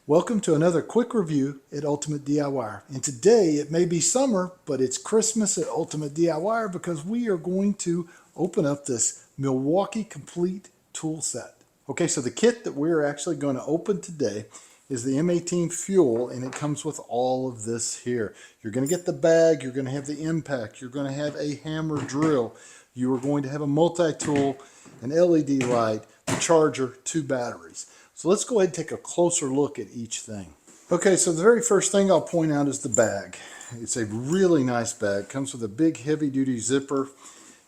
Welcome to another quick review at Ultimate DIYer. And today it may be summer, but it's Christmas at Ultimate DIYer because we are going to open up this Milwaukee Complete tool set. Okay, so the kit that we're actually going to open today is the M18 FUEL, and it comes with all of this here. You're going to get the bag, you're going to have the impact, you're going to have a hammer drill, you are going to have a multi-tool, an LED light, the charger, 2 batteries. So let's go ahead and take a closer look at each thing. Okay, so the very first thing I'll point out is the bag. It's a really nice bag. It comes with a big heavy-duty zipper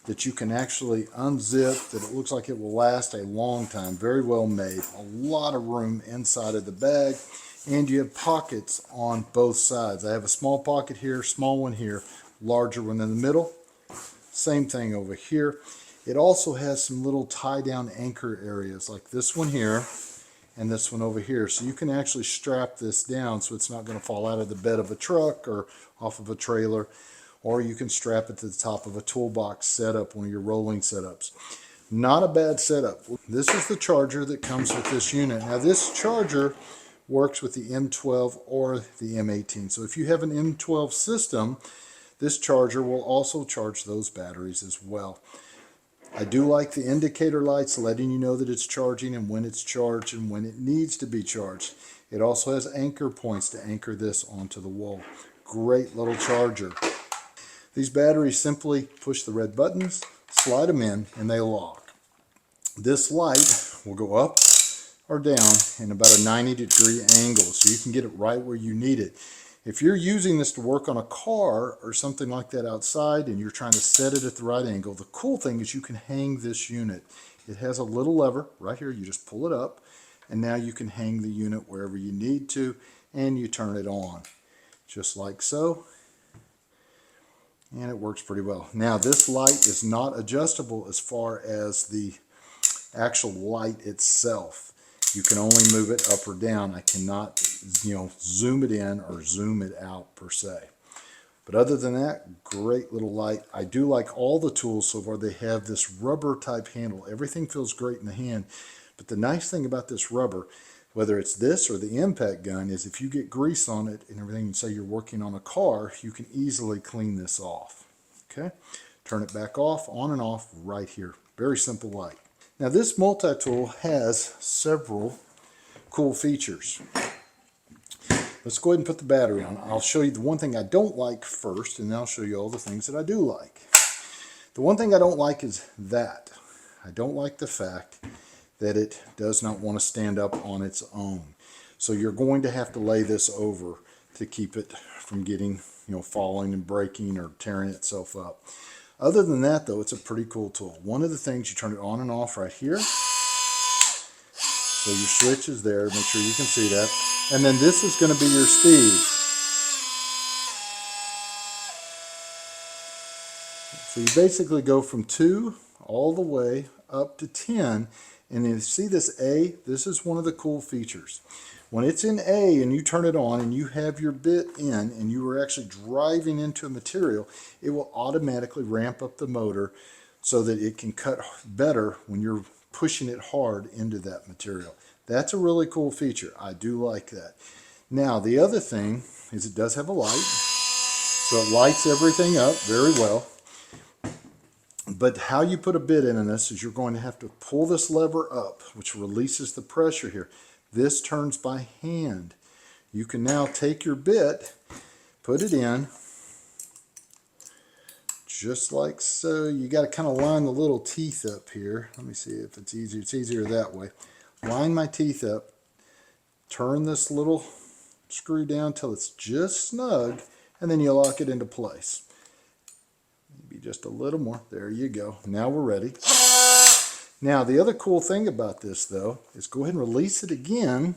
that you can actually unzip, that it looks like it will last a long time. Very well made. A lot of room inside of the bag, and you have pockets on both sides. I have a small pocket here, small one here, larger one in the middle. Same thing over here. It also has some little tie-down anchor areas like this one here and this one over here. So you can actually strap this down so it's not going to fall out of the bed of a truck or off of a trailer, or you can strap it to the top of a toolbox setup, one of your rolling setups. Not a bad setup. This is the charger that comes with this unit. Now this charger works with the M12 or the M18. So if you have an M12 system, this charger will also charge those batteries as well. I do like the indicator lights letting you know that it's charging and when it's charged and when it needs to be charged. It also has anchor points to anchor this onto the wall. Great little charger. These batteries simply push the red buttons, slide them in, and they lock. This light will go up or down in about a 90-degree angle, so you can get it right where you need it. If you're using this to work on a car or something like that outside and you're trying to set it at the right angle, the cool thing is you can hang this unit. It has a little lever right here. You just pull it up, and now you can hang the unit wherever you need to, and you turn it on just like so, and it works pretty well. Now this light is not adjustable as far as the actual light itself. You can only move it up or down. I cannot, zoom it in or zoom it out per se. But other than that, great little light. I do like all the tools so far. They have this rubber type handle. Everything feels great in the hand. But the nice thing about this rubber, whether it's this or the impact gun, is if you get grease on it and everything, and say you're working on a car, you can easily clean this off. Okay, turn it back off, on and off right here. Very simple light. Now this multi-tool has several cool features. Let's go ahead and put the battery on. I'll show you the one thing I don't like first, and then I'll show you all the things that I do like. The one thing I don't like is that. I don't like the fact that it does not want to stand up on its own. So you're going to have to lay this over to keep it from getting, falling and breaking or tearing itself up. Other than that, though, it's a pretty cool tool. One of the things, you turn it on and off right here. So your switch is there. Make sure you can see that. And then this is going to be your speed. So you basically go from 2 all the way up to 10. And you see this A? This is one of the cool features. When it's in A and you turn it on and you have your bit in and you are actually driving into a material, it will automatically ramp up the motor so that it can cut better when you're pushing it hard into that material. That's a really cool feature. I do like that. Now the other thing is it does have a light, so it lights everything up very well. But how you put a bit in this is you're going to have to pull this lever up, which releases the pressure here. This turns by hand. You can now take your bit, put it in, just like so. You got to kind of line the little teeth up here. Let me see if it's easier. It's easier that way. Line my teeth up, turn this little screw down till it's just snug, and then you lock it into place. Maybe just a little more. There you go. Now we're ready. Now the other cool thing about this, though, is go ahead and release it again.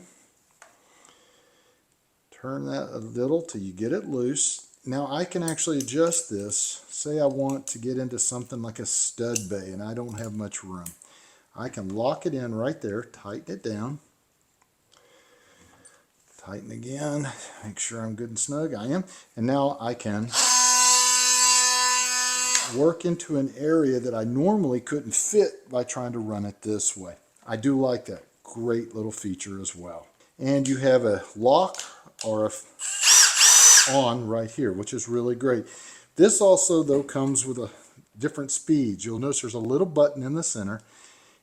Turn that a little till you get it loose. Now I can actually adjust this. Say I want to get into something like a stud bay and I don't have much room. I can lock it in right there, tighten it down. Tighten again, make sure I'm good and snug. I am. And now I can work into an area that I normally couldn't fit by trying to run it this way. I do like that. Great little feature as well. and you have a lock or a on right here, which is really great. This also though comes with a different speeds. You'll notice there's a little button in the center,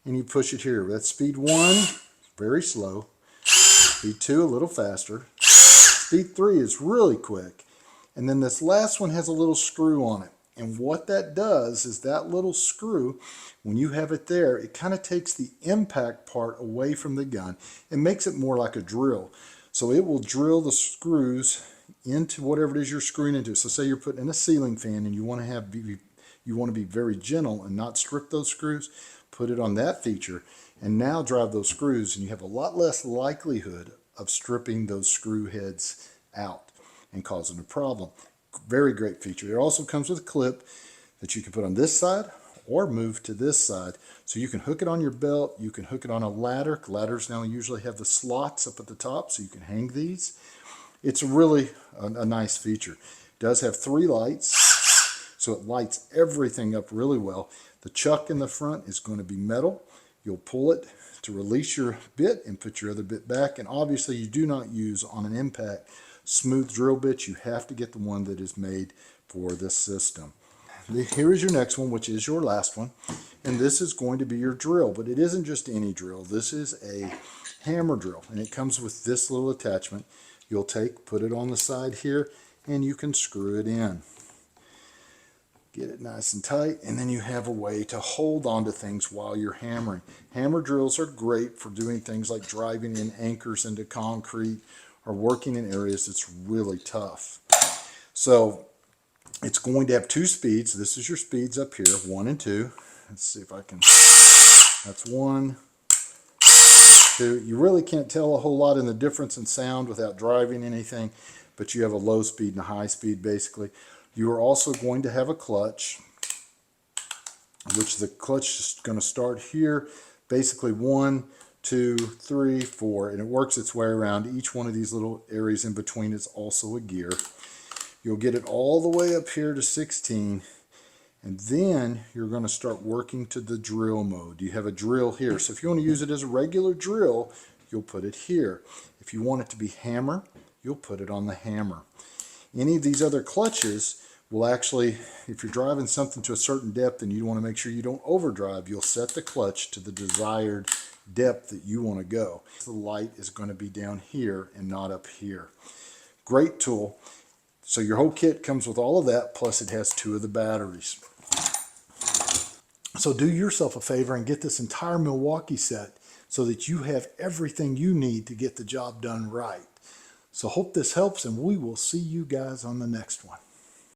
and you push it here. That's speed 1, very slow. Speed 2, a little faster. Speed 3 is really quick. And then this last one has a little screw on it. And what that does is that little screw, when you have it there, it kind of takes the impact part away from the gun and makes it more like a drill. So it will drill the screws into whatever it is you're screwing into. So say you're putting in a ceiling fan and you want to be very gentle and not strip those screws, put it on that feature and now drive those screws, and you have a lot less likelihood of stripping those screw heads out and causing a problem. Very great feature. It also comes with a clip that you can put on this side or move to this side. So you can hook it on your belt, you can hook it on a ladder. Ladders now usually have the slots up at the top so you can hang these. It's really a nice feature. It does have 3 lights, so it lights everything up really well. The chuck in the front is going to be metal. You'll pull it to release your bit and put your other bit back. And obviously you do not use on an impact smooth drill bits. You have to get the one that is made for this system. Here is your next one, which is your last one. And this is going to be your drill, but it isn't just any drill. This is a hammer drill, and it comes with this little attachment. You'll put it on the side here, and you can screw it in. Get it nice and tight, and then you have a way to hold on to things while you're hammering. Hammer drills are great for doing things like driving in anchors into concrete or working in areas that's really tough. So it's going to have 2 speeds. This is your speeds up here, 1 and 2. Let's see if I can. That's 1, 2. You really can't tell a whole lot in the difference in sound without driving anything, but you have a low speed and a high speed basically. You are also going to have a clutch, which the clutch is going to start here, basically 1, 2, 3, 4, and it works its way around. Each one of these little areas in between is also a gear. You'll get it all the way up here to 16, and then you're going to start working to the drill mode. You have a drill here, so if you want to use it as a regular drill, you'll put it here. If you want it to be hammer, you'll put it on the hammer. Any of these other clutches will actually, if you're driving something to a certain depth and you want to make sure you don't overdrive, you'll set the clutch to the desired depth that you want to go. The light is going to be down here and not up here. Great tool. So your whole kit comes with all of that, plus it has 2 of the batteries. So do yourself a favor and get this entire Milwaukee set so that you have everything you need to get the job done right. So hope this helps, and we will see you guys on the next one.